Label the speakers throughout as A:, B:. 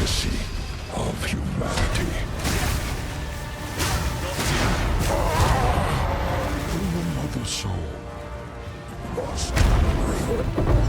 A: legacy of humanity. The mother soul must live.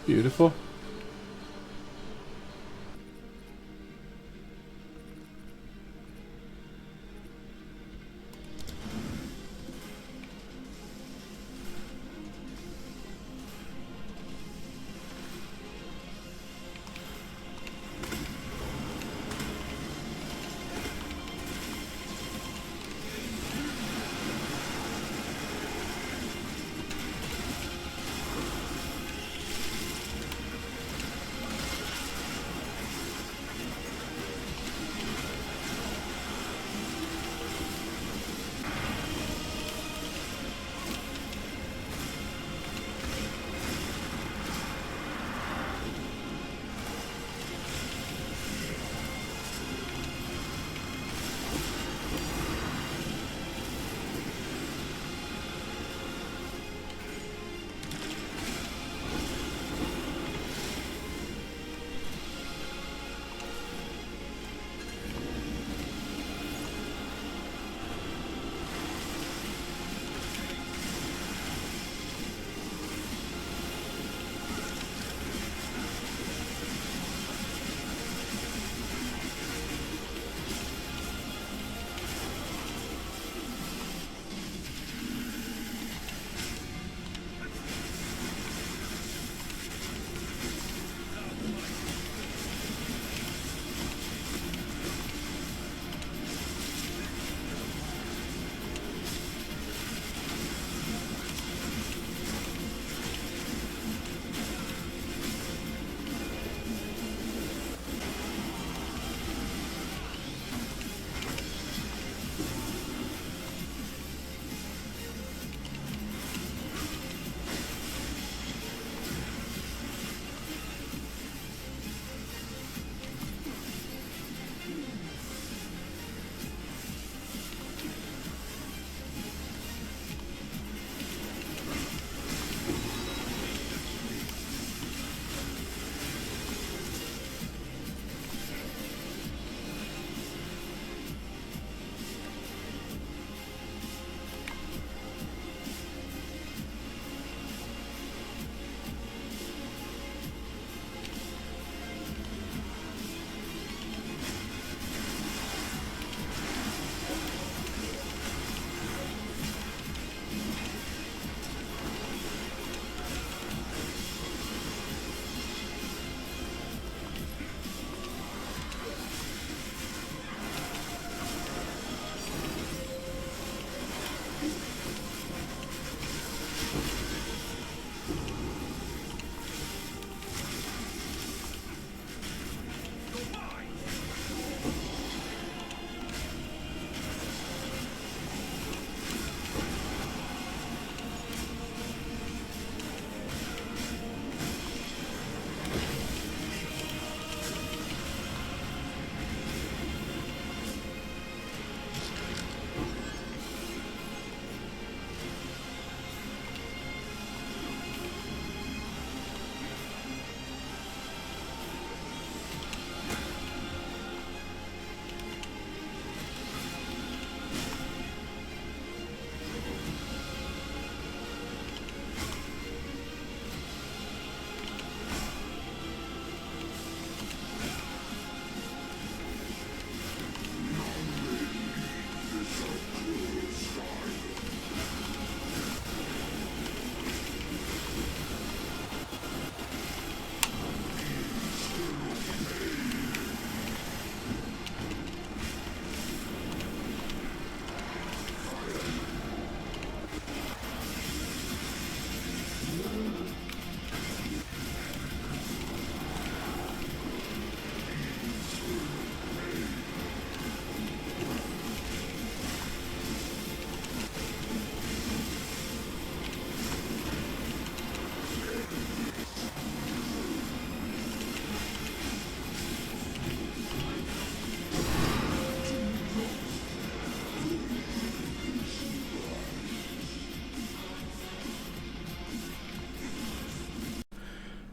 B: Beautiful.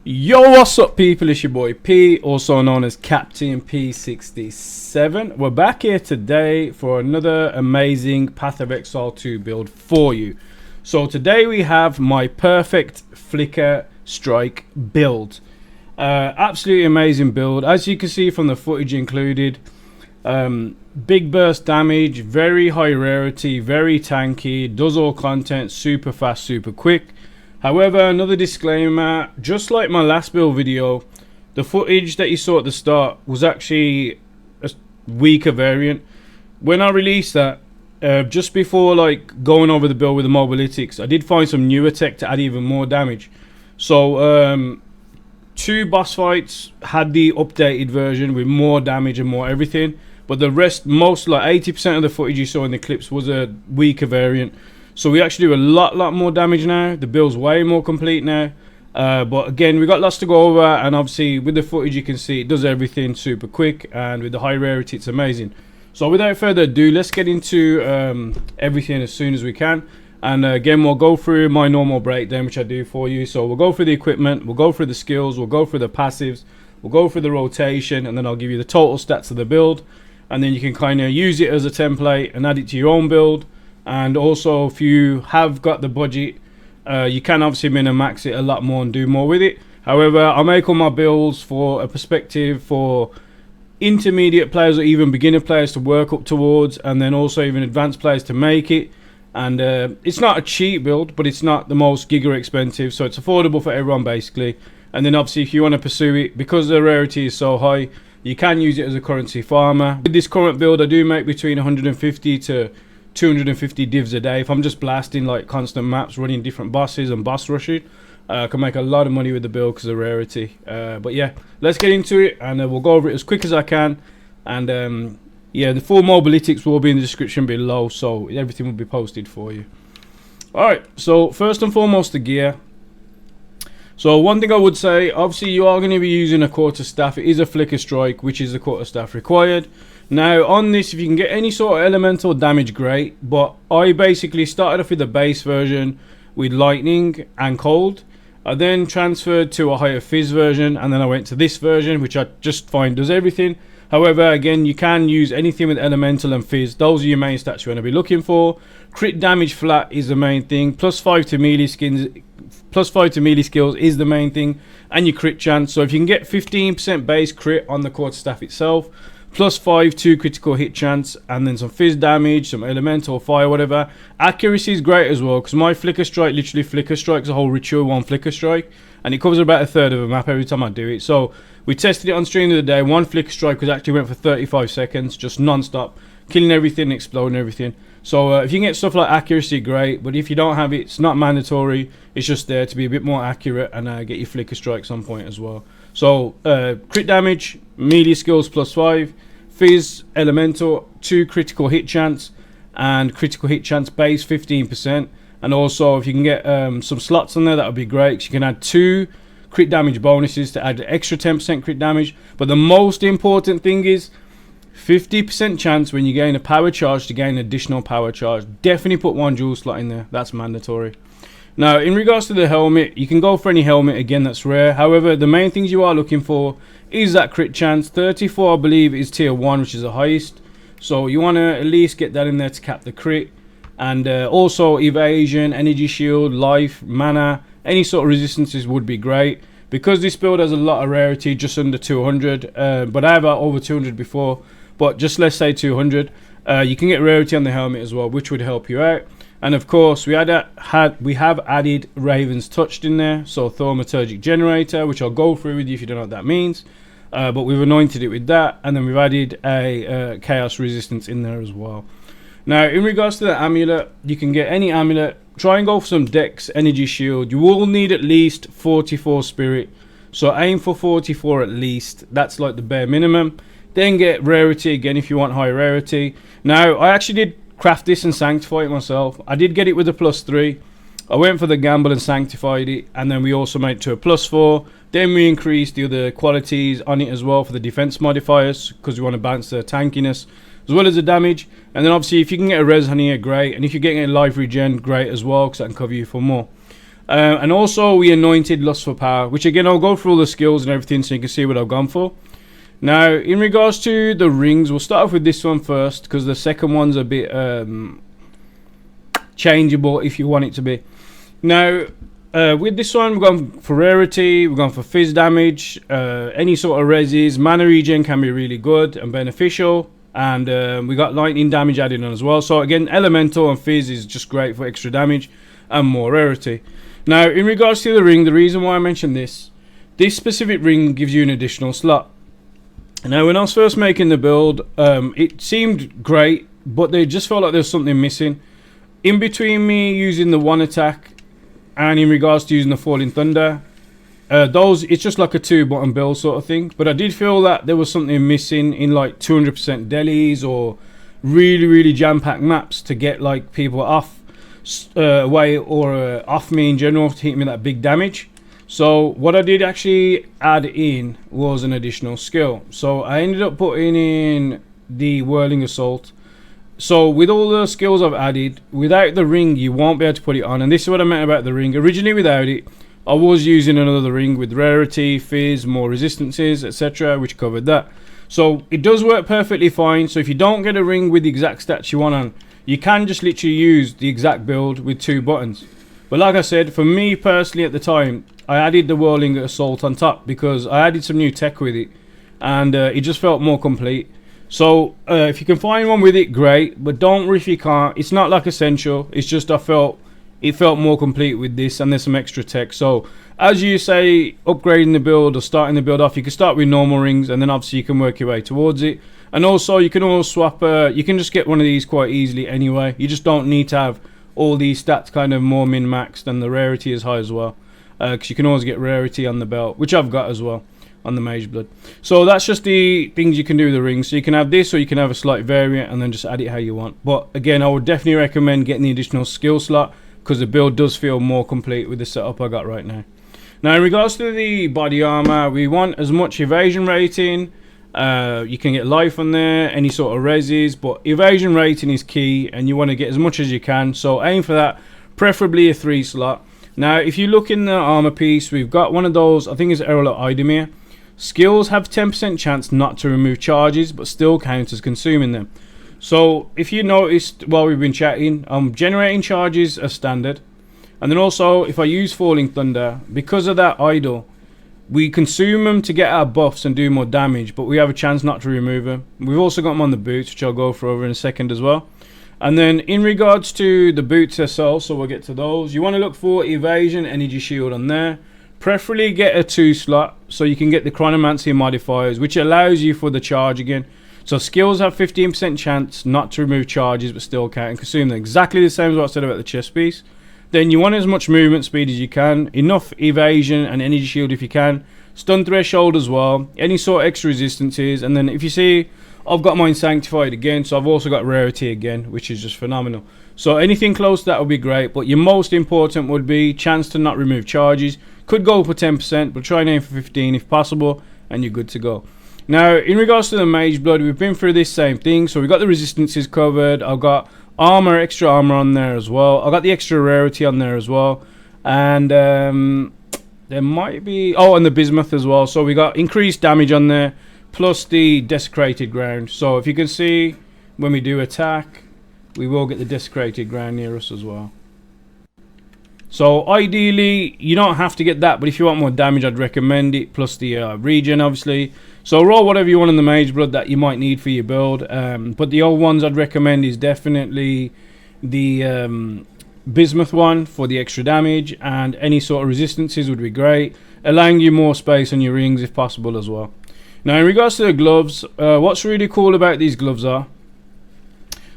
B: Yo, what's up people, it's your boy P, also known as Captain P67. We're back here today for another amazing Path of Exile 2 build for you. So today we have my perfect flicker strike build. Absolutely amazing build, as you can see from the footage included. Big burst damage, very high rarity, very tanky, does all content, super fast, super quick. However, another disclaimer, just like my last build video, the footage that you saw at the start was actually a weaker variant. When I released that, just before like going over the build with the mobilytics, I did find some newer tech to add even more damage. So 2 boss fights had the updated version with more damage and more everything, but the rest, most like 80% of the footage you saw in the clips was a weaker variant. So we actually do a lot more damage now. The build's way more complete now. But again, we got lots to go over, and obviously with the footage you can see it does everything super quick, and with the high rarity it's amazing. So without further ado, let's get into everything as soon as we can. And again, we'll go through my normal breakdown, which I do for you. So we'll go through the equipment, we'll go through the skills, we'll go through the passives, we'll go through the rotation, and then I'll give you the total stats of the build. And then you can kind of use it as a template and add it to your own build. And also, if you have got the budget, you can obviously min and max it a lot more and do more with it. However, I make all my builds for a perspective for intermediate players or even beginner players to work up towards, and then also even advanced players to make it. And it's not a cheap build, but it's not the most giga expensive, so it's affordable for everyone basically. And then obviously if you want to pursue it, because the rarity is so high, you can use it as a currency farmer. With this current build, I do make between 150 to 250 divs a day. If I'm just blasting like constant maps, running different bosses and boss rushing, I can make a lot of money with the build because of rarity. But yeah, let's get into it, and we'll go over it as quick as I can. And yeah, the full mobilytics will be in the description below, so everything will be posted for you. Alright, so first and foremost, the gear. So one thing I would say, obviously you are going to be using a quarterstaff. It is a flicker strike, which is the quarterstaff required. Now on this, if you can get any sort of elemental damage, great, but I basically started off with the base version with lightning and cold. I then transferred to a higher fizz version, and then I went to this version, which I just find does everything. However, again, you can use anything with elemental and fizz. Those are your main stats you want to be looking for. Crit damage flat is the main thing. +5 to melee skins, +5 to melee skills is the main thing, and your crit chance. So if you can get 15% base crit on the quarterstaff itself, +5 to critical hit chance, and then some fizz damage, some elemental, fire, whatever. Accuracy is great as well, because my flicker strike literally flicker strikes a whole ritual one flicker strike, and it covers about a third of a map every time I do it. So we tested it on stream the other day. One flicker strike was actually went for 35 seconds, just non-stop, killing everything, exploding everything. So if you can get stuff like accuracy, great, but if you don't have it, it's not mandatory. It's just there to be a bit more accurate and get your flicker strikes on point as well. So crit damage, melee skills +5, fizz, elemental, 2 critical hit chance, and critical hit chance base 15%. And also if you can get some slots on there, that would be great, because you can add 2 crit damage bonuses to add extra 10% crit damage. But the most important thing is 50% chance when you gain a power charge to gain additional power charge. Definitely put 1 jewel slot in there, that's mandatory. Now in regards to the helmet, you can go for any helmet, again that's rare. However, the main things you are looking for is that crit chance. 34 I believe is tier 1, which is the highest, so you want to at least get that in there to cap the crit. And also evasion, energy shield, life, mana, any sort of resistances would be great, because this build has a lot of rarity, just under 200, but I have over 200 before, but just let's say 200. You can get rarity on the helmet as well, which would help you out. And of course we have added Raven's Touched in there, so thaumaturgic generator, which I'll go through with you if you don't know what that means. But we've anointed it with that, and then we've added a chaos resistance in there as well. Now in regards to the amulet, you can get any amulet. Try and go for some dex, energy shield. You will need at least 44 spirit, so aim for 44 at least. That's like the bare minimum. Then get rarity again if you want high rarity. Now I actually did craft this and sanctify it myself. I did get it with a +3. I went for the gamble and sanctified it, and then we also made it to a +4. Then we increased the other qualities on it as well for the defense modifiers, because we want to balance the tankiness as well as the damage. And then obviously if you can get a res on here, great, and if you're getting a life regen, great as well, because that can cover you for more. And also we anointed Lust for Power, which again I'll go through all the skills and everything so you can see what I've gone for. Now in regards to the rings, we'll start off with this one first because the second one's a bit changeable if you want it to be. Now with this one, we've gone for rarity, we've gone for fizz damage, any sort of reses. Mana regen can be really good and beneficial, and we got lightning damage added on as well. So again, elemental and fizz is just great for extra damage and more rarity. Now in regards to the ring, the reason why I mentioned this specific ring gives you an additional slot. Now when I was first making the build, it seemed great, but they just felt like there was something missing. In between me using the one attack and in regards to using the Falling Thunder, it's just like a 2-button build sort of thing. But I did feel that there was something missing in like 200% delis or really jam-packed maps to get like people off away or off me in general to hit me that big damage. So what I did actually add in was an additional skill. So I ended up putting in the Whirling Assault. So with all the skills I've added, without the ring you won't be able to put it on, and this is what I meant about the ring. Originally without it, I was using another ring with rarity, fizz, more resistances, etc., which covered that. So it does work perfectly fine. So if you don't get a ring with the exact stats you want on, you can just literally use the exact build with 2 buttons. But like I said, for me personally at the time, I added the Whirling Assault on top because I added some new tech with it, and it just felt more complete. So if you can find one with it, great, but don't worry if you can't. It's not like essential, it's just it felt more complete with this, and there's some extra tech. So as you say, upgrading the build or starting the build off, you can start with normal rings, and then obviously you can work your way towards it. And also you can always swap, you can just get one of these quite easily anyway. You just don't need to have all these stats kind of more min-maxed, and the rarity is high as well, because you can always get rarity on the belt, which I've got as well on the Mage Blood. So that's just the things you can do with the rings. So you can have this, or you can have a slight variant and then just add it how you want. But again, I would definitely recommend getting the additional skill slot because the build does feel more complete with the setup I got right now. Now in regards to the body armor, we want as much evasion rating. You can get life on there, any sort of reses, but evasion rating is key and you want to get as much as you can. So aim for that, preferably a 3 slot. Now if you look in the armor piece, we've got one of those, I think it's Errol Idemir. Skills have 10% chance not to remove charges, but still count as consuming them. So if you noticed while we've been chatting, I'm generating charges as standard. And then also if I use Falling Thunder, because of that idle, we consume them to get our buffs and do more damage, but we have a chance not to remove them. We've also got them on the boots, which I'll go for over in a second as well. And then in regards to the boots themselves, so we'll get to those, you want to look for evasion, energy shield on there. Preferably get a 2 slot so you can get the chronomancy modifiers, which allows you for the charge again. So skills have 15% chance not to remove charges but still count and consume them. Exactly the same as what I said about the chest piece. Then you want as much movement speed as you can, enough evasion and energy shield if you can, stun threshold as well, any sort of extra resistances. And then if you see, I've got mine sanctified again, so I've also got rarity again, which is just phenomenal. So anything close to that would be great, but your most important would be chance to not remove charges. Could go for 10%, but try and aim for 15 if possible, and you're good to go. Now in regards to the Mage Blood, we've been through this same thing. So we've got the resistances covered, I've got armor, extra armor on there as well, I've got the extra rarity on there as well, and there might be, oh, and the bismuth as well. So we got increased damage on there, plus the desecrated ground. So if you can see, when we do attack, we will get the desecrated ground near us as well. So ideally you don't have to get that, but if you want more damage I'd recommend it, plus the regen obviously. So roll whatever you want in the Mage Blood that you might need for your build, but the old ones I'd recommend is definitely the bismuth one for the extra damage, and any sort of resistances would be great, allowing you more space on your rings if possible as well. Now in regards to the gloves, what's really cool about these gloves are,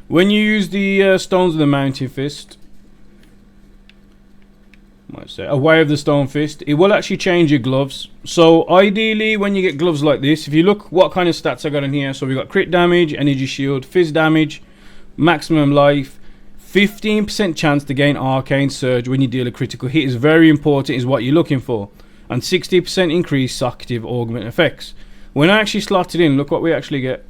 B: when you use the Stones of the Mountain Fist, might say away of the Stone Fist, it will actually change your gloves. So ideally when you get gloves like this, if you look what kind of stats I got in here, so we got crit damage, energy shield, fizz damage, maximum life, 15% chance to gain arcane surge when you deal a critical hit is very important, is what you're looking for, and 60% increase soccative augment effects. When I actually slotted in, look what we actually get.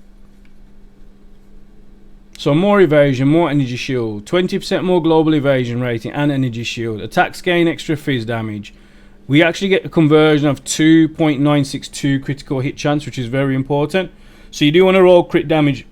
B: So more evasion, more energy shield, 20% more global evasion rating and energy shield. Attacks gain extra fizz damage. We actually get a conversion of 2.962 critical hit chance, which is very important. So you do want to roll crit damage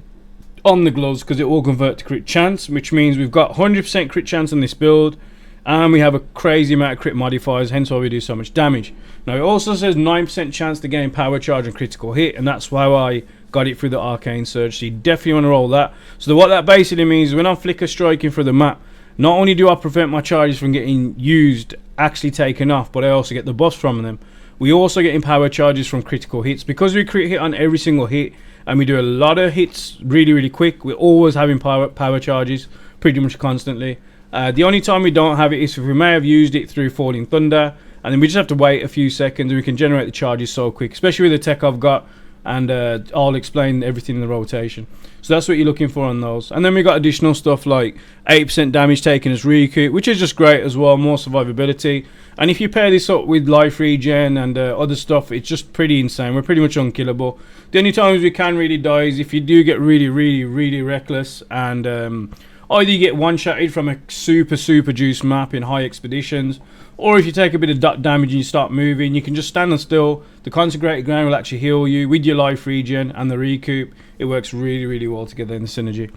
B: on the gloves because it will convert to crit chance, which means we've got 100% crit chance on this build, and we have a crazy amount of crit modifiers, hence why we do so much damage. Now it also says 9% chance to gain power charge and critical hit, and that's why I got it through the arcane surge. So you definitely want to roll that. So what that basically means is when I'm flicker striking through the map, not only do I prevent my charges from getting used, actually taken off, but I also get the buffs from them. We also get power charges from critical hits. Because we crit hit on every single hit and we do a lot of hits really quick, we're always having power charges pretty much constantly. The only time we don't have it is if we may have used it through Falling Thunder, and then we just have to wait a few seconds and we can generate the charges so quick, especially with the tech I've got, and I'll explain everything in the rotation. So that's what you're looking for on those. And then we got additional stuff like 8% damage taken as recoup, which is just great as well, more survivability. And if you pair this up with life regen and other stuff, it's just pretty insane. We're pretty much unkillable. The only times we can really die is if you do get really reckless, and either you get one-shotted from a super juice map in high expeditions, or if you take a bit of damage and you start moving, you can just stand still. The consecrated ground will actually heal you with your life regen and the recoup. It works really well together in the synergy.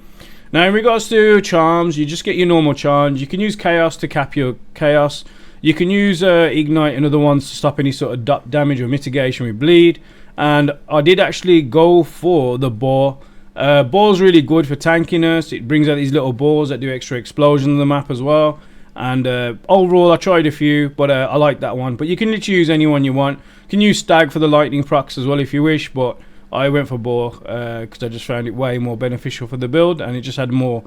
B: Now in regards to charms, you just get your normal charms. You can use chaos to cap your chaos. You can use ignite and other ones to stop any sort of damage or mitigation with bleed. And I did actually go for the boar. Boar's really good for tankiness. It brings out these little balls that do extra explosion on the map as well. And overall I tried a few, but I like that one. But you can literally use any one you want. You can use stag for the lightning procs as well if you wish, but I went for boar because I just found it way more beneficial for the build, and it just had more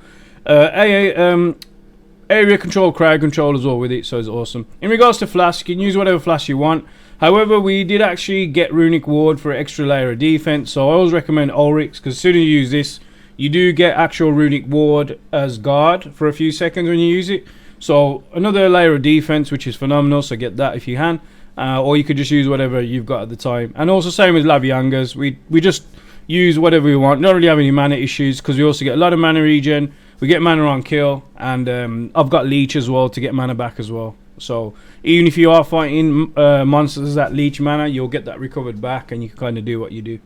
B: area control, crowd control as well with it, so it's awesome. In regards to flask, you can use whatever flask you want. However, we did actually get runic ward for an extra layer of defense, so I always recommend Ulrich's, because as soon as you use this, you do get actual runic ward as guard for a few seconds when you use it. So another layer of defense, which is phenomenal, so get that if you can. Or you could just use whatever you've got at the time. And also same with Laviangas, we just use whatever we want. Don't really have any mana issues, because we also get a lot of mana regen. We get mana on kill, and I've got leech as well to get mana back as well. So even if you are fighting monsters that leech mana, you'll get that recovered back, and you can kind of do what you do.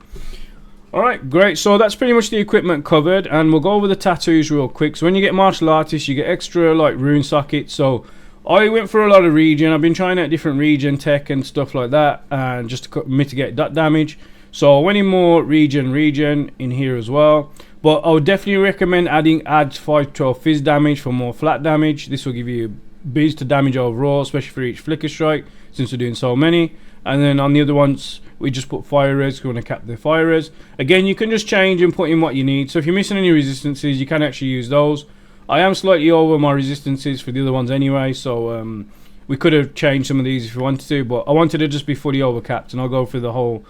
B: Alright, great. So that's pretty much the equipment covered, and we'll go over the tattoos real quick. So when you get martial artists, you get extra like rune sockets. So I went for a lot of regen. I've been trying out different regen tech and stuff like that, and just to mitigate that damage. So I went in more regen in here as well. But I would definitely recommend add 512 fizz damage for more flat damage. This will give you a boost to damage overall, especially for each flicker strike, since we're doing so many. And then on the other ones, we just put fire res, because we want to cap the fire res. Again, you can just change and put in what you need. So if you're missing any resistances, you can actually use those. I am slightly over my resistances for the other ones anyway, so we could have changed some of these if we wanted to, but I wanted to just be fully overcapped, and I'll go through the whole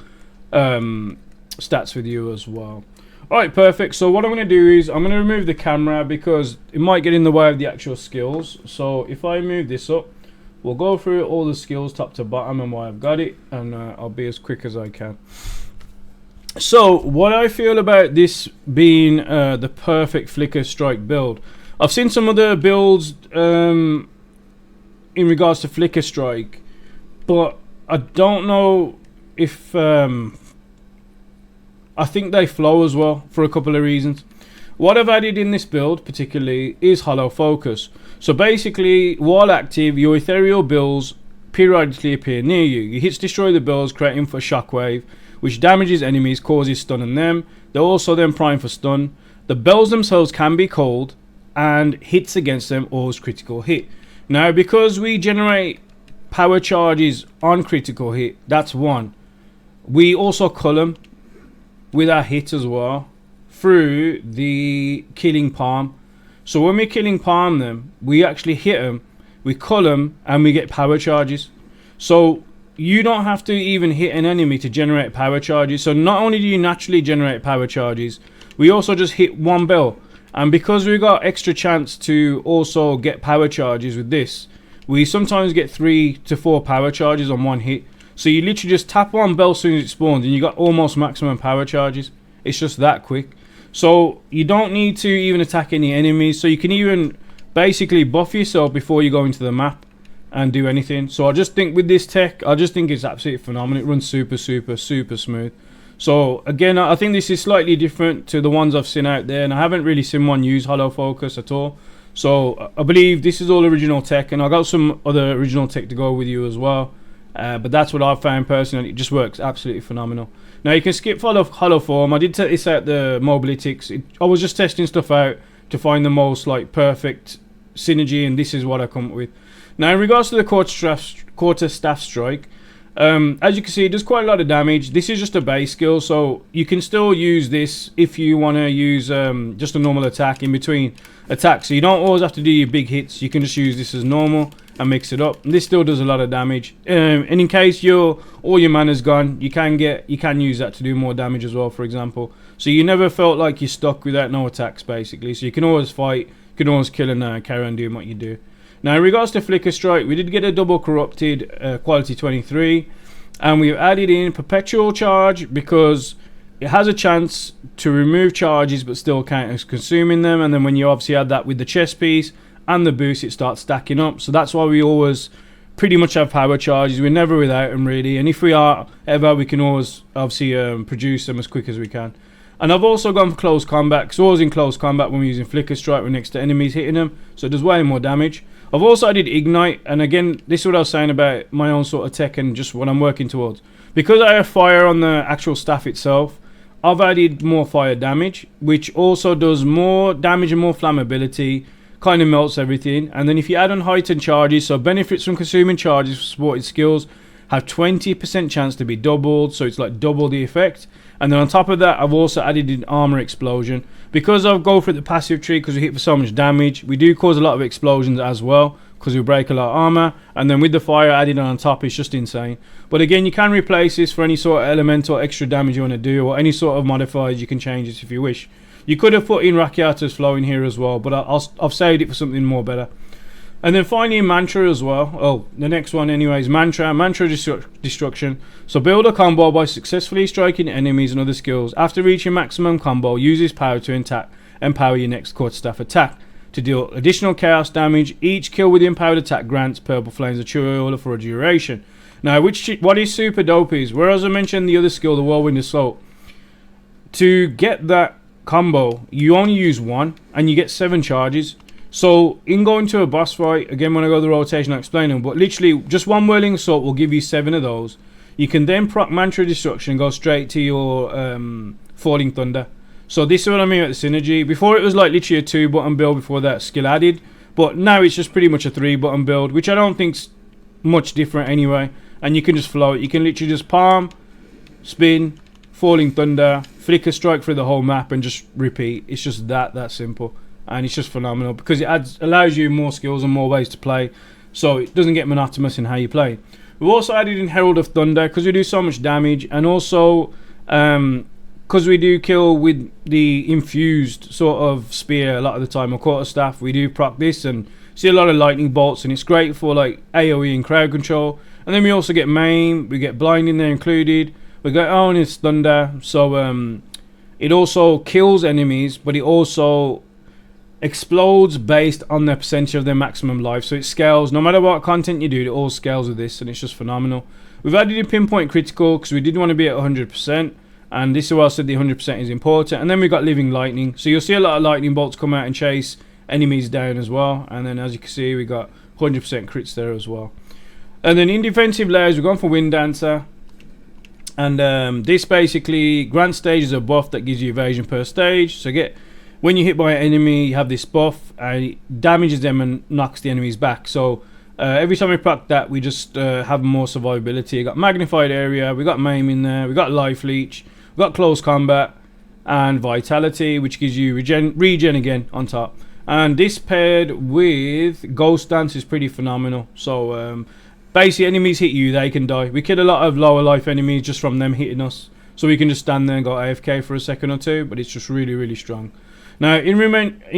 B: stats with you as well. Alright, perfect. So what I'm going to do is I'm going to remove the camera because it might get in the way of the actual skills. So if I move this up, we'll go through all the skills top to bottom and why I've got it, and I'll be as quick as I can. So what I feel about this being the perfect flicker strike build, I've seen some other builds in regards to flicker strike, but I don't know if I think they flow as well for a couple of reasons. What I've added in this build particularly is hollow focus. So basically, while active, your ethereal bills periodically appear near you. Your hits destroy the bills, creating for shockwave, which damages enemies, causes stun on them. They're also then primed for stun. The bells themselves can be cold, and hits against them always critical hit. Now, because we generate power charges on critical hit, that's one. We also column with our hit as well through the killing palm. So when we're killing palm them, we actually hit them, we column, and we get power charges. So you don't have to even hit an enemy to generate power charges. So not only do you naturally generate power charges, we also just hit one bell. And because we got extra chance to also get power charges with this, we sometimes get 3 to 4 power charges on one hit. So you literally just tap one bell as soon as it spawns, and you got almost maximum power charges. It's just that quick. So you don't need to even attack any enemies. So you can even basically buff yourself before you go into the map and do anything. So I just think with this tech, I just think it's absolutely phenomenal. It runs super smooth. So again, I think this is slightly different to the ones I've seen out there, and I haven't really seen one use hollow focus at all. So I believe this is all original tech, and I got some other original tech to go with you as well. But that's what I've found personally. It just works absolutely phenomenal. Now you can skip hollow form. I did test this out the mobilytics. I was just testing stuff out to find the most like perfect synergy, and this is what I come up with. Now in regards to the quarter staff strike, as you can see, it does quite a lot of damage. This is just a base skill, so you can still use this if you want to use just a normal attack in between attacks. So you don't always have to do your big hits. You can just use this as normal and mix it up. And this still does a lot of damage. And in case all your mana's gone, you can use that to do more damage as well, for example. So you never felt like you're stuck without no attacks, basically. So you can always fight, you can always kill and carry on doing what you do. Now in regards to Flicker Strike, we did get a double corrupted quality 23, and we've added in perpetual charge because it has a chance to remove charges but still count as consuming them. And then when you obviously add that with the chest piece and the boost, it starts stacking up. So that's why we always pretty much have power charges. We're never without them really, and if we are ever, we can always obviously produce them as quick as we can. And I've also gone for close combat, because always in close combat when we're using Flicker Strike, we're next to enemies hitting them, so it does way more damage. I've also added Ignite, and again, this is what I was saying about my own sort of tech and just what I'm working towards. Because I have fire on the actual staff itself, I've added more fire damage, which also does more damage and more flammability, kind of melts everything. And then if you add on heightened charges, so benefits from consuming charges for supported skills have 20% chance to be doubled, so it's like double the effect. And then on top of that, I've also added in armor explosion. Because I've go for the passive tree, because we hit for so much damage, we do cause a lot of explosions as well, because we break a lot of armor. And then with the fire added on top, it's just insane. But again, you can replace this for any sort of elemental extra damage you want to do, or any sort of modifiers. You can change this if you wish. You could have put in Rakiata's Flow in here as well, but I've saved it for something more better. And then finally Mantra as well. Oh, the next one anyways, Mantra Destruction. So build a combo by successfully striking enemies and other skills. After reaching maximum combo, use this power to empower your next quarterstaff attack. To deal additional chaos damage, each kill with the empowered attack grants purple flames of Chiola for a duration. Now, what is super dope is, whereas I mentioned the other skill, the Whirlwind Assault, to get that combo, you only use one, and you get 7 charges. So in going to a boss fight, again when I go to the rotation I'll explain them, but literally just one Whirling Assault will give you 7 of those. You can then proc Mantra Destruction and go straight to your Falling Thunder. So this is what I mean with the synergy. Before it was like literally a 2-button build before that skill added, but now it's just pretty much a 3-button build, which I don't think's much different anyway. And you can just float. You can literally just palm, spin, Falling Thunder, Flicker Strike through the whole map and just repeat. It's just that simple. And it's just phenomenal because it allows you more skills and more ways to play, so it doesn't get monotonous in how you play. We've also added in Herald of Thunder because we do so much damage, and also because we do kill with the infused sort of spear a lot of the time, or quarterstaff, we do proc this and see a lot of lightning bolts, and it's great for like AoE and crowd control. And then we also get maim, we get blind in there included, we got Honest Thunder, so it also kills enemies, but it also explodes based on the percentage of their maximum life, so it scales no matter what content you do. It all scales with this, and it's just phenomenal. We've added a pinpoint critical because we did want to be at 100%, and this is why I said the 100% is important. And then we got living lightning, so you'll see a lot of lightning bolts come out and chase enemies down as well. And then as you can see, we got 100% crits there as well. And then in defensive layers, we've gone for Wind Dancer, and this basically grants stages a buff that gives you evasion per stage. So when you hit by an enemy, you have this buff, and it damages them and knocks the enemies back. So every time we proc that, we just have more survivability. We got magnified area, we got maim in there, we got life leech, we got close combat, and vitality, which gives you regen again on top. And this paired with Ghost Dance is pretty phenomenal. So basically, enemies hit you, they can die. We kill a lot of lower life enemies just from them hitting us. So we can just stand there and go AFK for a second or two, but it's just really strong. Now, in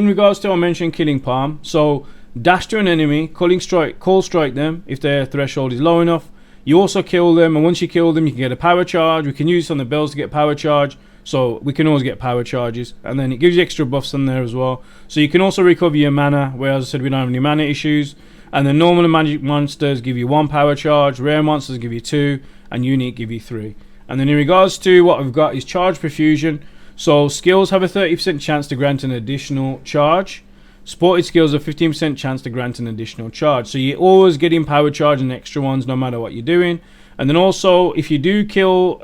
B: regards to, I mentioned killing palm. So dash to an enemy, call strike them if their threshold is low enough. You also kill them, and once you kill them, you can get a power charge. We can use this on the bells to get power charge. so we can always get power charges, and then it gives you extra buffs on there as well. So you can also recover your mana, where as I said we don't have any mana issues. And then normal and magic monsters give you 1 power charge, rare monsters give you 2, and unique give you 3. And then in regards to what we've got is charge profusion. So skills have a 30% chance to grant an additional charge. Supported skills have a 15% chance to grant an additional charge. So you're always getting power charge and extra ones no matter what you're doing. And then also if you do kill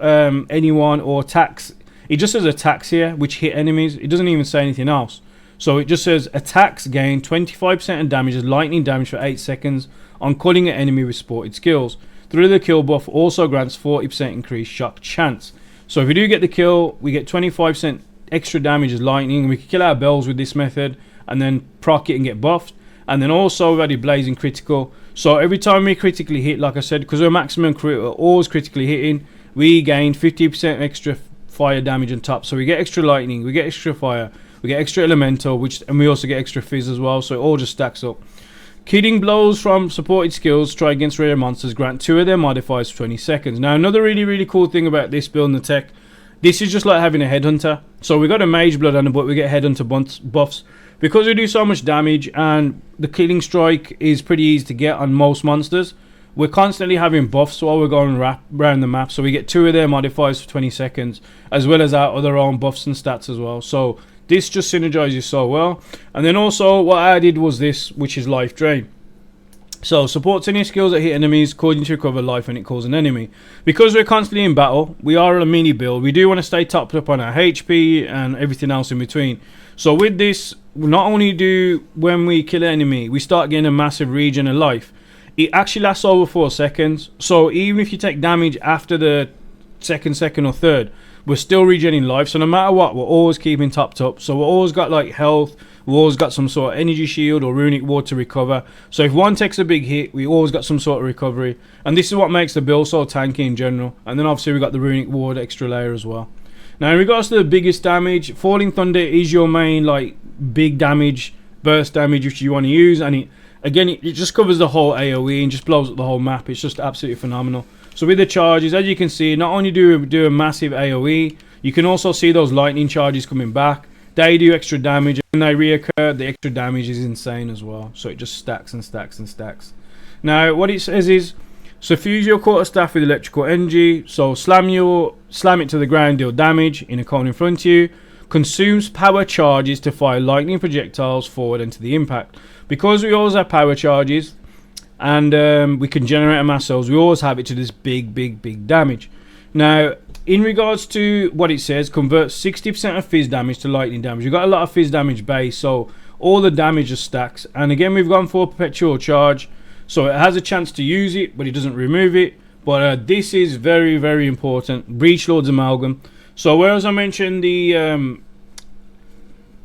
B: anyone or attacks, it just says attacks here which hit enemies. It doesn't even say anything else. So it just says attacks gain 25% of damage as lightning damage for 8 seconds on killing an enemy with supported skills. Through the kill buff also grants 40% increased shock chance. So if we do get the kill, we get 25% extra damage as lightning. We can kill our bells with this method and then proc it and get buffed. And then also we've added blazing critical. So every time we critically hit, like I said, because we're maximum crit, we're always critically hitting, we gain 50% extra fire damage on top. So we get extra lightning, we get extra fire, we get extra elemental, and we also get extra fizz as well, so it all just stacks up. Killing blows from supported skills try against rare monsters grant 2 of their modifiers for 20 seconds. Now another really cool thing about this build and the tech, this is just like having a headhunter. So we got a mage blood on it, but we get headhunter buffs. Because we do so much damage and the killing strike is pretty easy to get on most monsters, we're constantly having buffs while we're going around the map. So we get 2 of their modifiers for 20 seconds, as well as our other own buffs and stats as well. So this just synergizes so well. And then also what I added was this, which is life drain. So supports any skills that hit enemies, causing to recover life when it calls an enemy. Because we're constantly in battle, we are a mini build, we do want to stay topped up on our HP and everything else in between. So with this, not only do when we kill an enemy, we start getting a massive regen of life. It actually lasts over 4 seconds. So even if you take damage after the second or third, we're still regenerating life. So no matter what, we're always keeping topped up. So we're always got like health, we've always got some sort of energy shield or runic ward to recover. So if one takes a big hit, we always got some sort of recovery. And this is what makes the build so tanky in general. And then obviously we got the runic ward extra layer as well. Now in regards to the biggest damage, Falling Thunder is your main like big damage, burst damage which you want to use. And it just covers the whole AoE and just blows up the whole map. It's just absolutely phenomenal. So with the charges, as you can see, not only do we do a massive AoE, you can also see those lightning charges coming back. They do extra damage, and they reoccur. The extra damage is insane as well. So it just stacks and stacks and stacks. Now what it says is, so fuse your quarterstaff with electrical energy. So slam it to the ground, deal damage in a cone in front of you. Consumes power charges to fire lightning projectiles forward into the impact. Because we always have power charges, and we can generate them ourselves, we always have it to this big damage. Now in regards to what it says, converts 60% of fizz damage to lightning damage. We've got a lot of fizz damage base, so all the damage just stacks. And again, we've gone for perpetual charge, so it has a chance to use it, but it doesn't remove it. But this is very important. Breach Lord's Amalgam. So whereas I mentioned the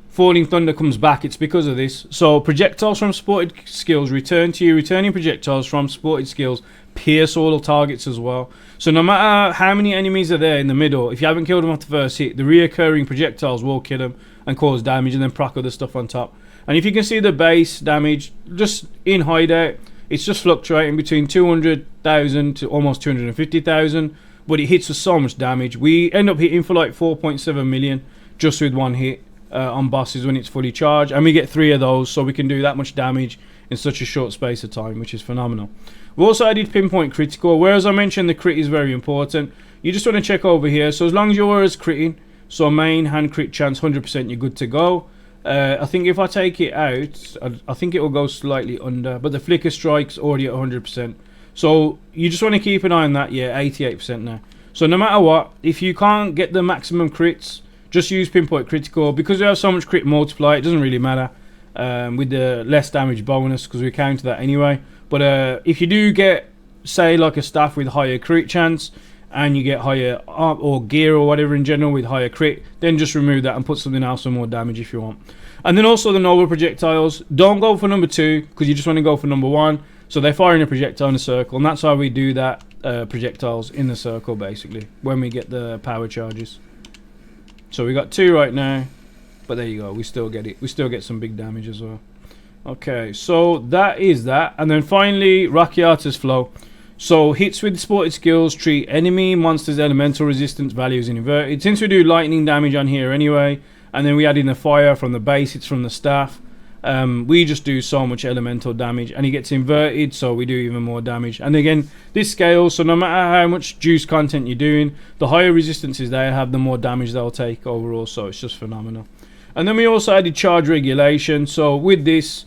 B: Falling Thunder comes back, it's because of this. So projectiles from supported skills return to you. Returning projectiles from supported skills pierce all targets as well. So no matter how many enemies are there in the middle, if you haven't killed them off the first hit, the reoccurring projectiles will kill them and cause damage, and then proc other stuff on top. And if you can see the base damage just in hideout, it's just fluctuating between 200,000 to almost 250,000, but it hits with so much damage. We end up hitting for like 4.7 million just with one hit on bosses when it's fully charged, and we get 3 of those, so we can do that much damage in such a short space of time, which is phenomenal. We also added pinpoint critical, whereas I mentioned the crit is very important. You just want to check over here. So as long as you're as critting, so main hand crit chance 100%, you're good to go. I think if I take it out, I think it will go slightly under, but the flicker strike's already at 100%. So you just want to keep an eye on that. Yeah, 88% now. So no matter what, if you can't get the maximum crits, just use pinpoint critical. Because we have so much crit multiply, it doesn't really matter with the less damage bonus, because we counter that anyway. But if you do get, say, like a staff with higher crit chance, and you get higher arm or gear or whatever in general with higher crit, then just remove that and put something else for more damage if you want. And then also the noble projectiles, don't go for number 2, because you just want to go for number 1. So they're firing a projectile in a circle, and that's how we do that, projectiles in the circle basically, when we get the power charges. So we got 2 right now, but there you go, we still get it. We still get some big damage as well. Okay, so that is that. And then finally, Rakiata's Flow. So hits with supported skills treat enemy monsters elemental resistance values in inverted. Since we do lightning damage on here anyway, and then we add in the fire from the base, it's from the staff, we just do so much elemental damage, and it gets inverted, so we do even more damage. And again, this scales, so no matter how much juice content you're doing, the higher resistances they have, the more damage they'll take overall, so it's just phenomenal. And then we also added charge regulation. So with this,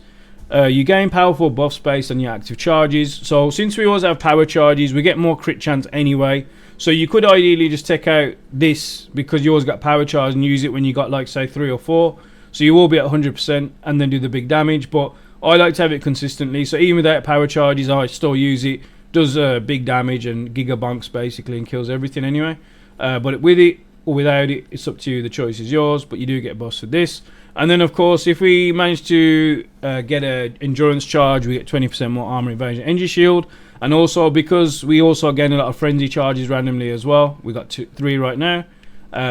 B: you gain powerful buffs based on your active charges. So since we always have power charges, we get more crit chance anyway. So you could ideally just take out this because you always got power charge and use it when you got like say 3 or 4. So you will be at 100% and then do the big damage. But I like to have it consistently. So even without power charges, I still use it. Does big damage and gigabunks basically and kills everything anyway. But with it or without it, it's up to you. The choice is yours. But you do get buffs with this. And then of course, if we manage to get an endurance charge, we get 20% more armor, evasion, energy shield. And also because we also gain a lot of frenzy charges randomly as well. We got 3 right now.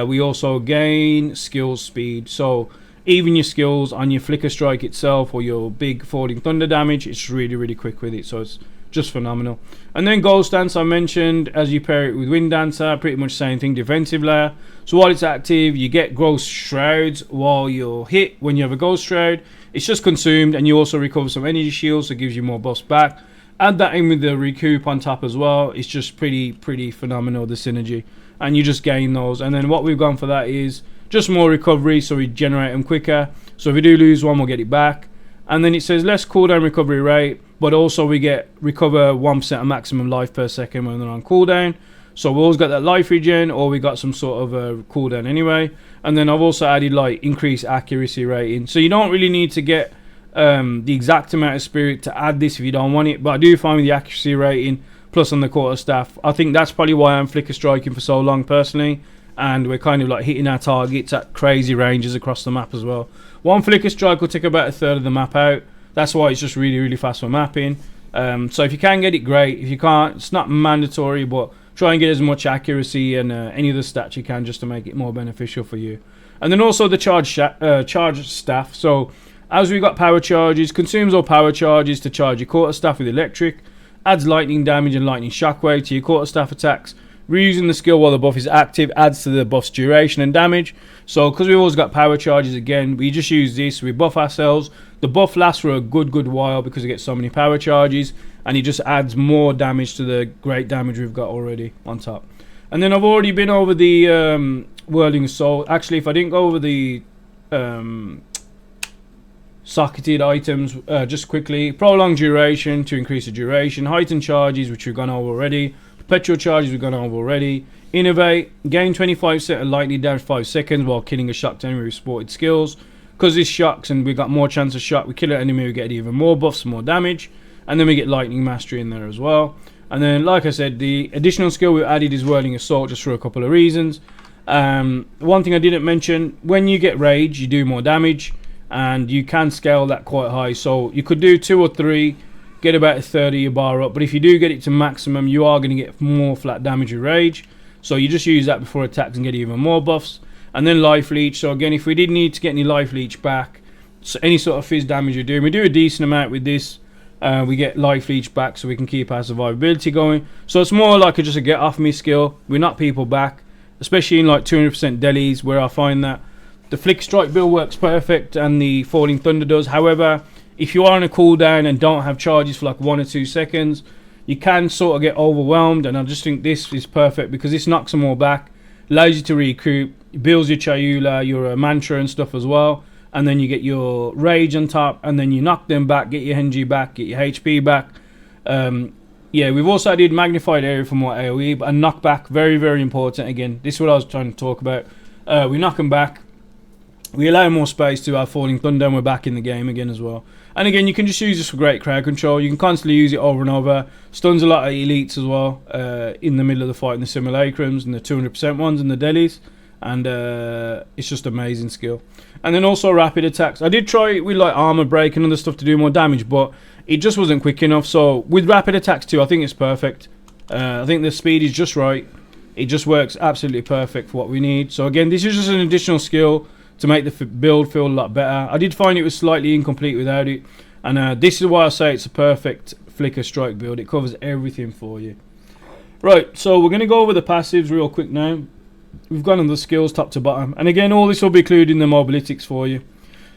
B: We also gain skills speed. So even your skills on your flicker strike itself or your big falling thunder damage, it's really quick with it. So it's just phenomenal. And then Ghost Dance I mentioned, as you pair it with Wind Dancer, pretty much same thing, defensive layer. So while it's active, you get Ghost Shrouds while you're hit. When you have a Ghost Shroud, it's just consumed, and you also recover some energy shields, so it gives you more buffs back. Add that in with the recoup on top as well. It's just pretty phenomenal, the synergy, and you just gain those. And then what we've gone for that is just more recovery, so we generate them quicker. So if we do lose one, we'll get it back. And then it says less cooldown recovery rate, but also we get recover 1% of maximum life per second when they're on cooldown. So we always got that life regen, or we got some sort of a cooldown anyway. And then I've also added like increased accuracy rating. So you don't really need to get the exact amount of spirit to add this if you don't want it. But I do find with the accuracy rating plus on the quarterstaff, I think that's probably why I'm flicker striking for so long personally. And we're kind of like hitting our targets at crazy ranges across the map as well. One flicker strike will take about a third of the map out. That's why it's just really fast for mapping. So if you can get it, great. If you can't, it's not mandatory, but try and get as much accuracy and any of the stats you can just to make it more beneficial for you. And then also the charge staff. So as we got power charges, consumes all power charges to charge your quarterstaff with electric, adds lightning damage and lightning shockwave to your quarterstaff attacks. Reusing the skill while the buff is active adds to the buff's duration and damage. So because we've always got power charges again, we just use this, we buff ourselves. The buff lasts for a good while because we get so many power charges, and it just adds more damage to the great damage we've got already on top. And then I've already been over the Whirling Assault. Actually, if I didn't go over the socketed items, just quickly, prolonged duration to increase the duration, heightened charges, which we've gone over already, perpetual charges we've gone over already, innovate, gain 25% of lightning damage 5 seconds while killing a shocked enemy with supported skills. Because this shocks and we got more chance of shock, we kill an enemy, we get even more buffs, more damage, and then we get lightning mastery in there as well. And then like I said, the additional skill we added is Whirling Assault, just for a couple of reasons. One thing I didn't mention, when you get rage you do more damage, and you can scale that quite high. So you could do 2 or 3, get about a third of your bar up, but if you do get it to maximum, you are going to get more flat damage with rage. So you just use that before attacks and get even more buffs. And then life leech. So again, if we did need to get any life leech back, so any sort of fizz damage you're doing, we do a decent amount with this. We get life leech back so we can keep our survivability going. So it's more like just a get off me skill. We knock people back, especially in like 200% delis, where I find that the flick strike build works perfect and the falling thunder does. However, if you are on a cooldown and don't have charges for like 1 or 2 seconds, you can sort of get overwhelmed, and I just think this is perfect because this knocks them all back, allows you to recoup, builds your Chayula, your mantra and stuff as well, and then you get your rage on top, and then you knock them back, get your Henji back, get your HP back. Yeah, we've also added magnified area for more AoE, but a knockback, very important. Again, this is what I was trying to talk about. We knock them back, we allow more space to our falling thunder, and we're back in the game again as well. And again, you can just use this for great crowd control. You can constantly use it over and over. Stuns a lot of elites as well in the middle of the fight, in the simulacrums and the 200% ones and the delis. And it's just amazing skill. And then also rapid attacks. I did try it with like armor break and other stuff to do more damage, but it just wasn't quick enough. So with rapid attacks too, I think it's perfect. I think the speed is just right. It just works absolutely perfect for what we need. So again, this is just an additional skill to make the build feel a lot better. I did find it was slightly incomplete without it, and this is why I say it's a perfect flicker strike build. It covers everything for you. Right, so we're going to go over the passives real quick now. We've gone on the skills top to bottom, and again all this will be included in the mobilistics for you.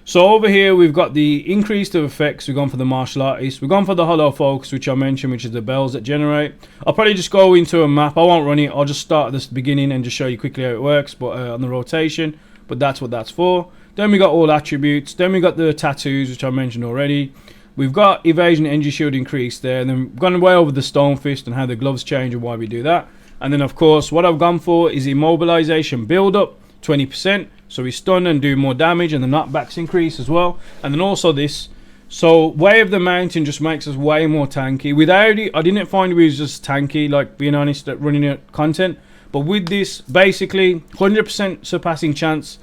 B: So over here we've got the increased of effects. We've gone for the martial artist. We've gone for the hollow focus, which I mentioned, which is the bells that generate. I'll probably just go into a map. I won't run it. I'll just start at the beginning and just show you quickly how it works, but on the rotation. But that's what that's for. Then we got all attributes. Then we got the tattoos, which I mentioned already. We've got evasion energy shield increased there. And then we've gone way over the stone fist and how the gloves change and why we do that. And then of course what I've gone for is immobilization build up 20%. So we stun and do more damage, and the knockbacks increase as well. And then also this. So Way of the Mountain just makes us way more tanky. Without it, I didn't find we was just tanky, like being honest, at running it content. But with this, basically 100% surpassing chance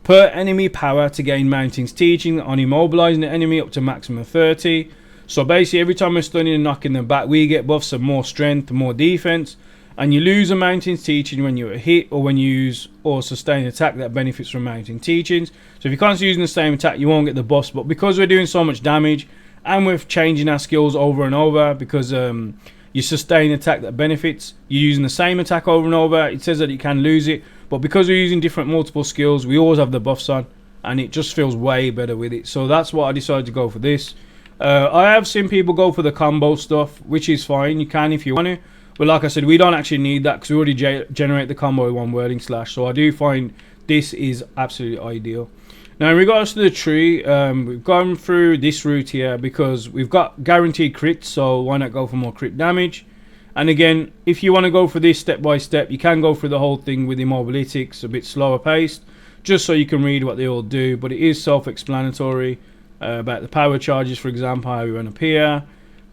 B: per enemy power to gain Mounting's teaching on immobilizing the enemy up to maximum 30. So basically every time we're stunning and knocking them back, we get buffs of more strength, more defense. And you lose a Mounting's teaching when you're hit or when you use or sustain an attack that benefits from Mounting teachings. So if you're constantly using the same attack, you won't get the buffs. But because we're doing so much damage and we're changing our skills over and over, because you sustain an attack that benefits, you're using the same attack over and over. It says that you can lose it, but because we're using different multiple skills, we always have the buffs on, and it just feels way better with it. So that's why I decided to go for this. I have seen people go for the combo stuff, which is fine. You can if you want to. But like I said, we don't actually need that because we already generate the combo with one whirling slash. So I do find this is absolutely ideal. Now in regards to the tree, we've gone through this route here because we've got guaranteed crits. So why not go for more crit damage? And again, if you want to go for this step by step, you can go through the whole thing with immobilistics, a bit slower paced, just so you can read what they all do. But it is self-explanatory about the power charges, for example, how we run up here.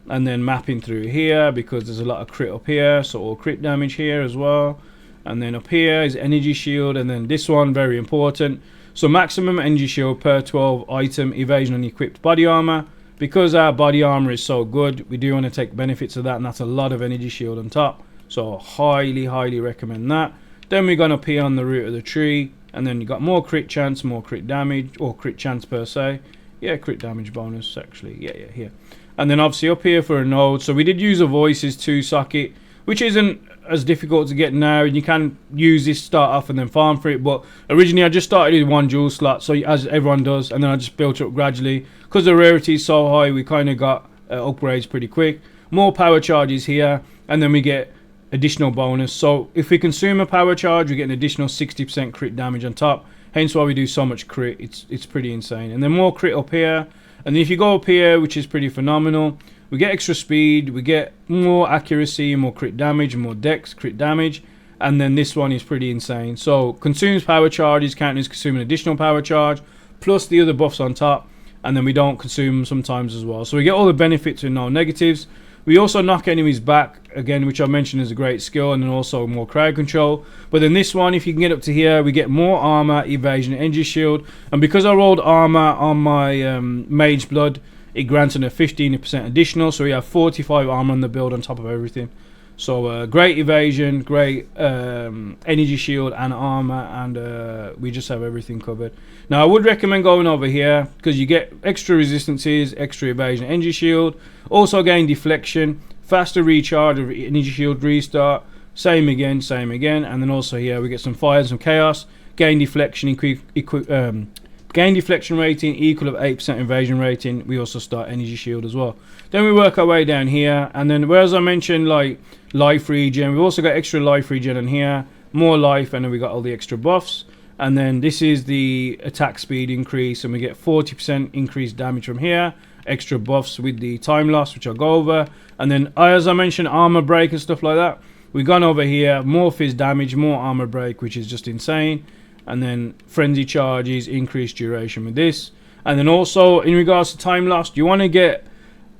B: And then mapping through here because there's a lot of crit up here, so all crit damage here as well. And then up here is energy shield, and then this one very important. So maximum energy shield per 12 item evasion on equipped body armor. Because our body armor is so good, we do want to take benefits of that, and that's a lot of energy shield on top. So highly recommend that. Then we're going up here on the root of the tree, and then you got more crit chance, more crit damage, or crit chance per se. Yeah, crit damage bonus actually. Yeah, here. And then obviously up here for a node. So we did use a voices 2 socket, which isn't as difficult to get now. And you can use this, start off and then farm for it. But originally I just started with 1 jewel slot, so as everyone does. And then I just built it up gradually. Because the rarity is so high, we kind of got upgrades pretty quick. More power charges here. And then we get additional bonus. So if we consume a power charge, we get an additional 60% crit damage on top. Hence why we do so much crit. It's pretty insane. And then more crit up here. And if you go up here, which is pretty phenomenal, we get extra speed, we get more accuracy, more crit damage, more dex, crit damage. And then this one is pretty insane. So consumes power charges, counting as consuming additional power charge, plus the other buffs on top. And then we don't consume them sometimes as well. So we get all the benefits and no negatives. We also knock enemies back, again, which I mentioned is a great skill, and then also more crowd control. But then this one, if you can get up to here, we get more armor, evasion, energy shield. And because I rolled armor on my mage blood, it grants an 15% additional. So we have 45 armor on the build on top of everything. So great evasion, great energy shield and armor, and we just have everything covered. Now I would recommend going over here because you get extra resistances, extra evasion, energy shield, also gain deflection, faster recharge of energy shield restart, same again, and then also here we get some fire and some chaos, gain deflection, gain deflection rating equal of 8% evasion rating. We also start energy shield as well. Then we work our way down here, and then whereas I mentioned like life regen, we've also got extra life regen in here, more life, and then we got all the extra buffs. And then this is the attack speed increase, and we get 40% increased damage from here, extra buffs with the time loss, which I'll go over. And then as I mentioned, armor break and stuff like that, we've gone over here, more fizz damage, more armor break, which is just insane. And then frenzy charges, increased duration with this. And then also in regards to time lost, you want to get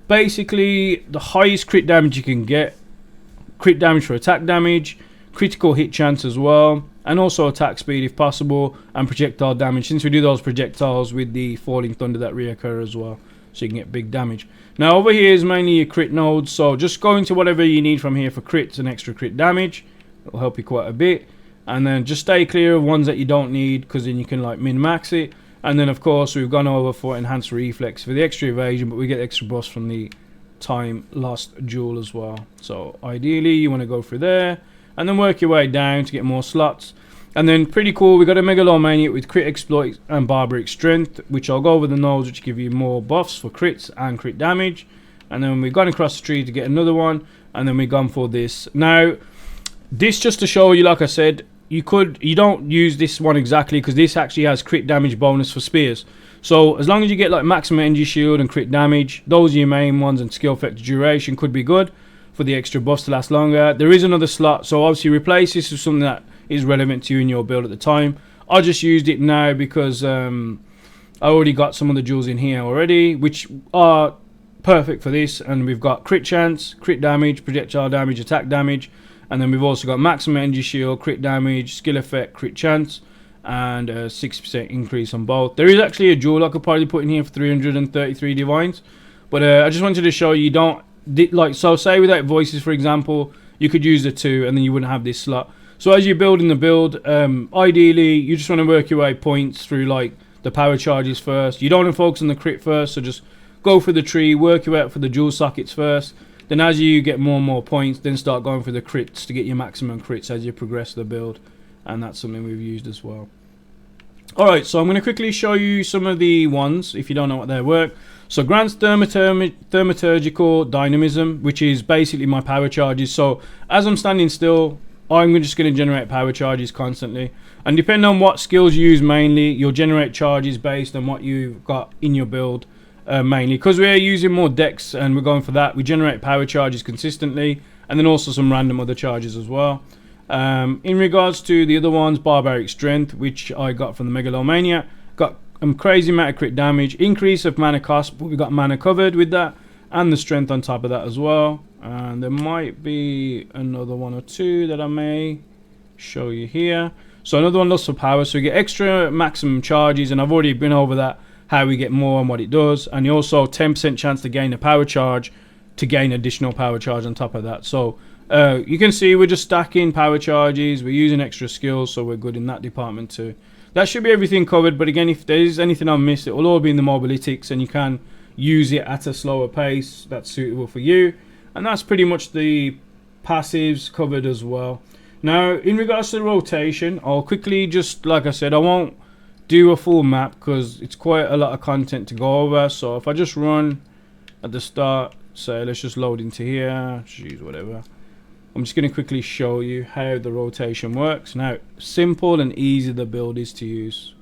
B: basically the highest crit damage you can get, crit damage for attack damage, critical hit chance as well, and also attack speed if possible, and projectile damage, since we do those projectiles with the falling thunder that reoccur as well, so you can get big damage. Now over here is mainly your crit nodes, so just go into whatever you need from here for crits and extra crit damage. It'll help you quite a bit. And then just stay clear of ones that you don't need, because then you can like min-max it. And then of course we've gone over for enhanced reflex for the extra evasion, but we get extra buffs from the time lost duel as well. So ideally you want to go through there and then work your way down to get more slots. And then pretty cool, we got a Megalomaniac with crit exploit and barbaric strength, which I'll go over the nodes, which give you more buffs for crits and crit damage. And then we've gone across the tree to get another one, and then we've gone for this. Now this, just to show you, like I said, you don't use this one exactly, because this actually has crit damage bonus for spears. So as long as you get like maximum energy shield and crit damage, those are your main ones, and skill effect duration could be good for the extra buffs to last longer. There is another slot, so obviously replace this with something that is relevant to you in your build at the time. I just used it now because I already got some of the jewels in here already, which are perfect for this. And we've got crit chance, crit damage, projectile damage, attack damage, and then we've also got maximum energy shield, crit damage, skill effect, crit chance, and a 6% increase on both. There is actually a jewel I could probably put in here for 333 divines, but I just wanted to show you, don't like, so say without voices for example, you could use the 2 and then you wouldn't have this slot. So as you're building the build, ideally you just want to work your way points through like the power charges first. You don't want to focus on the crit first, so just go for the tree, work your way out for the jewel sockets first. Then as you get more and more points, then start going for the crits to get your maximum crits as you progress the build. And that's something we've used as well. Alright, so I'm going to quickly show you some of the ones if you don't know what they work. So grants thaumaturgical dynamism, which is basically my power charges. So as I'm standing still, I'm just going to generate power charges constantly, and depending on what skills you use mainly, you'll generate charges based on what you've got in your build. Mainly because we're using more decks and we're going for that, we generate power charges consistently, and then also some random other charges as well. In regards to the other ones, barbaric strength, which I got from the Megalomaniac, got a crazy amount of crit damage, increase of mana cost, but we got mana covered with that, and the strength on top of that as well. And there might be another one or two that I may show you here. So another one, loss for power, so we get extra maximum charges, and I've already been over that, how we get more and what it does. And you also 10% chance to gain a power charge, to gain additional power charge on top of that. So you can see we're just stacking power charges, we're using extra skills, so we're good in that department too. That should be everything covered, but again, if there is anything I've missed, it will all be in the mobilytics, and you can use it at a slower pace that's suitable for you. And that's pretty much the passives covered as well. Now in regards to the rotation, I'll quickly, just like I said, I won't do a full map because it's quite a lot of content to go over. So if I just run at the start, say let's just load into here, choose whatever, I'm just going to quickly show you how the rotation works. Now simple and easy the build is to use.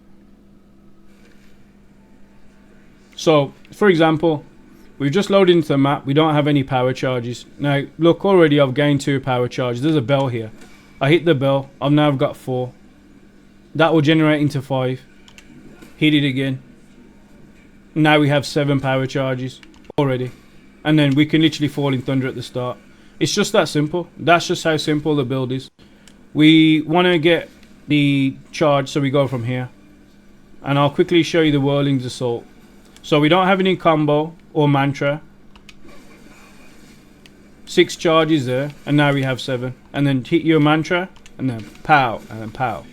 B: So for example, we've just loaded into the map, we don't have any power charges. Now look, already I've gained 2 power charges. There's a bell here, I hit the bell, I've now got 4. That will generate into 5. Hit it again, now we have 7 power charges already. And then we can literally fall in thunder at the start. It's just that simple. That's just how simple the build is. We want to get the charge, so we go from here, and I'll quickly show you the Whirling's Assault. So we don't have any combo or mantra. 6 charges there, and now we have 7. And then hit your mantra, and then pow, and then pow.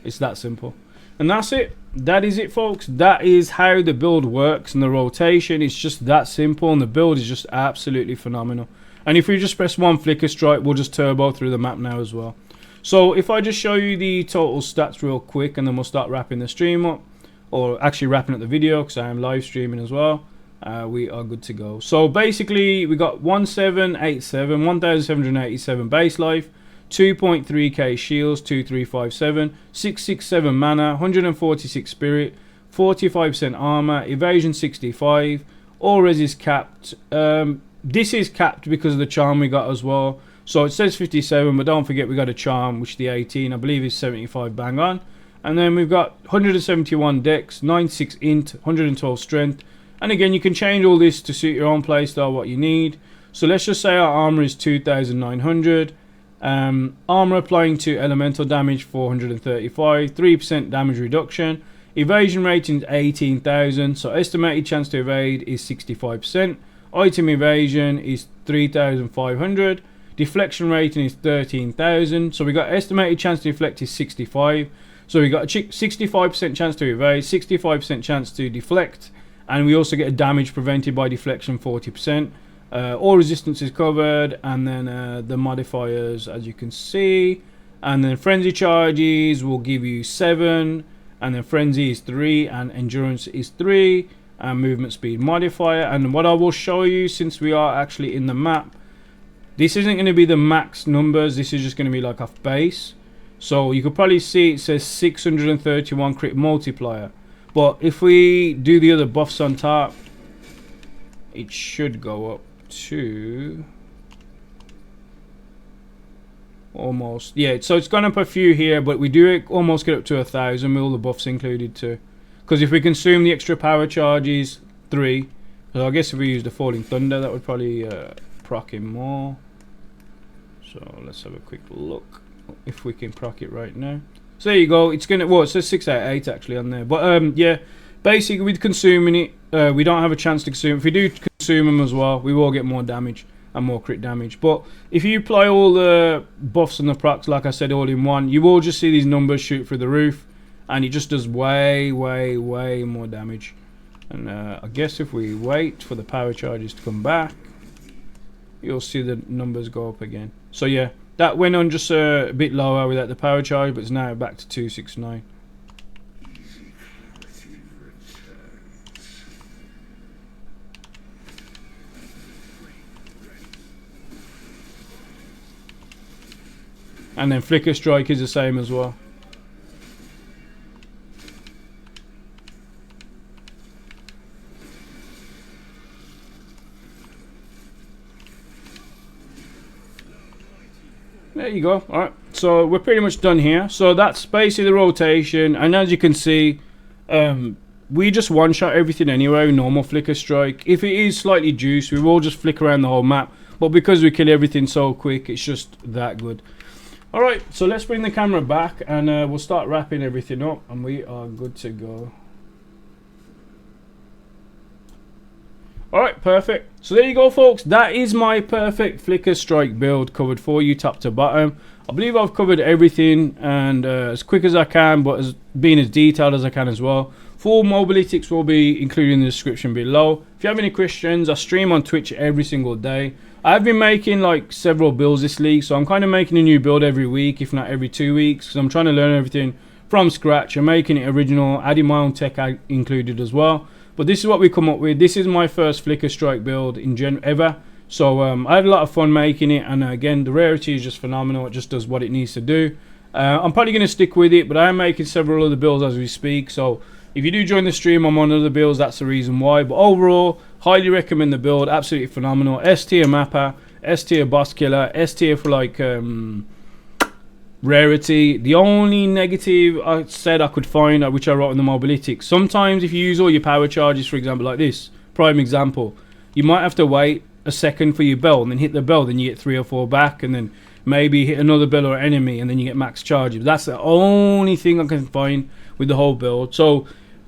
B: It's that simple. And that's it. That is it, folks. That is how the build works, and the rotation is just that simple, and the build is just absolutely phenomenal. And if we just press 1 flicker strike, we'll just turbo through the map now as well. So if I just show you the total stats real quick, and then we'll start wrapping the stream up, or actually wrapping up the video because I am live streaming as well. We are good to go. So basically we got 1787 base life, 2.3k shields, 2357, 667 mana, 146 spirit, 45% armor, evasion 65, all res is capped. This is capped because of the charm we got as well. So it says 57, but don't forget we got a charm, which the 18 I believe is 75 bang on. And then we've got 171 dex, 96 int, 112 strength. And again, you can change all this to suit your own playstyle, what you need. So let's just say our armor is 2900. Armor applying to elemental damage 435, 3% damage reduction. Evasion rating is 18,000, so estimated chance to evade is 65%. Item evasion is 3,500. Deflection rating is 13,000. So we got estimated chance to deflect is 65. So we got a 65% chance to evade, 65% chance to deflect, and we also get a damage prevented by deflection 40%. All resistance is covered, and then the modifiers, as you can see, and then frenzy charges will give you 7, and then frenzy is 3, and endurance is 3, and movement speed modifier. And what I will show you, since we are actually in the map, this isn't going to be the max numbers, this is just going to be like off base. So you could probably see it says 631 crit multiplier, but if we do the other buffs on top, it should go up to almost, yeah, so it's gone up a few here, but we do almost get up to 1,000 with all the buffs included too, because if we consume the extra power charges 3, so I guess if we use the falling thunder, that would probably proc him more. So let's have a quick look if we can proc it right now. So there you go, it's gonna, well, it says 6 out of 8 actually on there, but yeah, basically with consuming it, we don't have a chance to consume. If we do consume them as well, we will get more damage and more crit damage. But if you apply all the buffs and the procs, like I said, all in one, you will just see these numbers shoot through the roof, and it just does way more damage. And I guess if we wait for the power charges to come back, you'll see the numbers go up again. So yeah, that went on just a bit lower without the power charge, but it's now back to 269. And then flicker strike is the same as well. There you go. Alright, so we're pretty much done here. So that's basically the rotation, and as you can see, we just one-shot everything anyway, normal flicker strike. If it is slightly juiced, we will just flick around the whole map, but because we kill everything so quick, it's just that good. Alright, so let's bring the camera back, and we'll start wrapping everything up, and we are good to go. Alright, perfect. So there you go, folks. That is my perfect flicker strike build covered for you top to bottom. I believe I've covered everything, and as quick as I can, but as being as detailed as I can as well. Full mobilytics will be included in the description below. If you have any questions, I stream on Twitch every single day. I've been making like several builds this league, so I'm kind of making a new build every week, if not every 2 weeks, because I'm trying to learn everything from scratch. I'm making it original, adding my own tech included as well. But this is what we come up with. This is my first flicker strike build in ever. So I had a lot of fun making it, and again, the rarity is just phenomenal. It just does what it needs to do. I'm probably going to stick with it, but I am making several other builds as we speak. So if you do join the stream, I'm on other builds. That's the reason why. But overall, highly recommend the build. Absolutely phenomenal. S tier mapper, S tier boss killer, S tier for like rarity. The only negative I said I could find, which I wrote in the mobilytics, sometimes if you use all your power charges, for example, like this prime example, you might have to wait a second for your bell and then hit the bell, then you get 3 or 4 back, and then maybe hit another bell or enemy, and then you get max charges. That's the only thing I can find with the whole build. So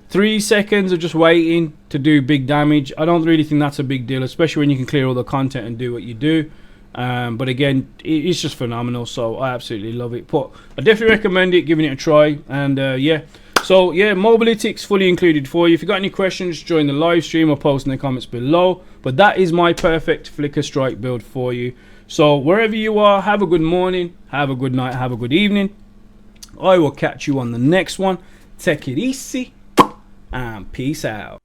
B: 3 seconds of just waiting to do big damage, I don't really think that's a big deal, especially when you can clear all the content and do what you do. But again, it's just phenomenal, so I absolutely love it. But I definitely recommend it, giving it a try. And yeah, so yeah, mobilytics fully included for you. If you got any questions, join the live stream or post in the comments below. But that is my perfect flicker strike build for you. So wherever you are, have a good morning, have a good night, have a good evening. I will catch you on the next one. Take it easy and peace out.